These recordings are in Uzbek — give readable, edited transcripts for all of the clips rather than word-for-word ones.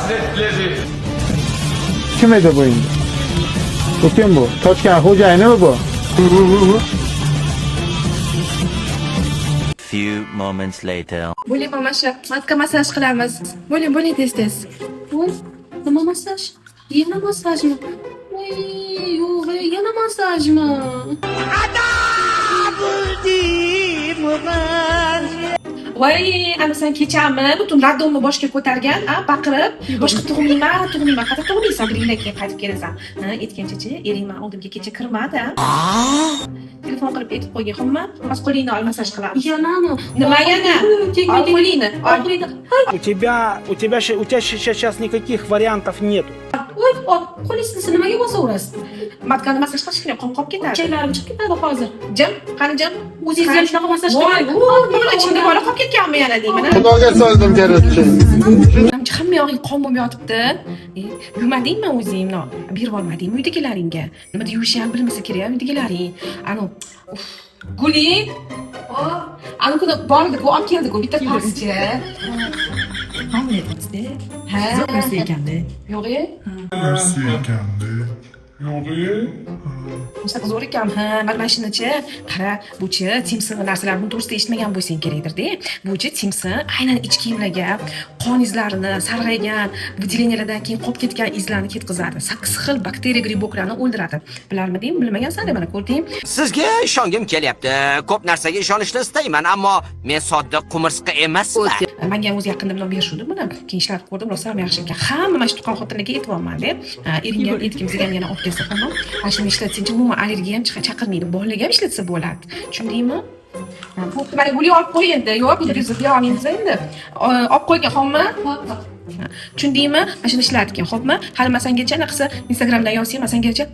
hazretleri. Kim edi bu endi? Bu kim bu? Toshkan xo'jayinimi bu? Few moments later. Bo'ling mamasha, matka massaj qilamiz. Bo'ling tez. Voy, nima massaj? Yana massajmi? Voy, yo'q, yana massajmi? Voy, ana sen kechami butun raddomni boshga ko'targan, baqirib, boshqa tug'mayman, qattiq tug'maysan, biringdan keyin qaytib kelasan. Aytgancha-chi, eringman oldimga kecha kirmadi. Telefon qilib aytib qo'ygan, xo'pmi? Bas qo'lingni ol, massaj qilamiz. Yanami? Nima yana? Ol qo'lingni. У тебя сейчас никаких вариантов нету. Voy, qo'lingizni nimaga bosaverasiz? Matkani massaj qilish kerak, qolib ketadi. Chaklarim chiqib ketadi hozir. Jim, qani jim? O'zingiz ham shunaqa massaj qiling. Voy, ichimda bola qolib ketganmi yana deyman. Xudoga soldim kerakchi. Hamma yog'ing qon bo'lib yotibdi. Yumadingmi o'zing? Berib olmadingmi uydagilaringga? Nima yuvishni ham bilmasa kerak uydagilaring. Guli. Ana kuni bordi-ku, olib keldi-ku bitta pastcha. Hamletda. Ha, narsa ekanda. Yo'q-e? Nasıl ekandi? Yo'q. Mustafa zo'r ekan. Mana shuni-chi, qara, bu-chi timsin narsalar buni to'g'risida eshitmagan bo'lsang kerakdir-da. Bu-chi timsin aynan ichki kiyimlarga qon izlarini, sarg'aygan, выделениyalardan keyin qolib ketgan izlarni ketkazadi. 8 xil bakteriya griboklarni o'ldiradi. Bilarmiding? Bilmagansan, mana ko'rding. Sizga ishongim kelyapti. Ko'p narsaga ishonishni istayman, ammo men sodda qumursqa emasman. Menga o'zi yaqinda bundan berishdi buni. Keyin ishlatib ko'rdim, rosa ham yaxshi ekan. Hamma mana shu tuqqan xotinlarga aytyapman-da. Eringga aytgimizga ham yana olib kelsa tamom. Shuni ishlatsang, umuman allergiya ham chaqirmaydi. Bolalarga ham ishlatsa bo'ladi. Tushundingmi? Bu mana guli olib qo'y endi. Yo'q, bizga yo'qmiz endi. Olib qo'ygan, xo'pmi? Tushundingmi? Mana shuni ishlatgan, xo'pmi? Hali masangacha naqsa Instagramdan yozsang, masangacha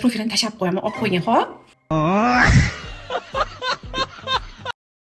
profilini tashlab qo'yaman, olib qo'ygan, xo'p?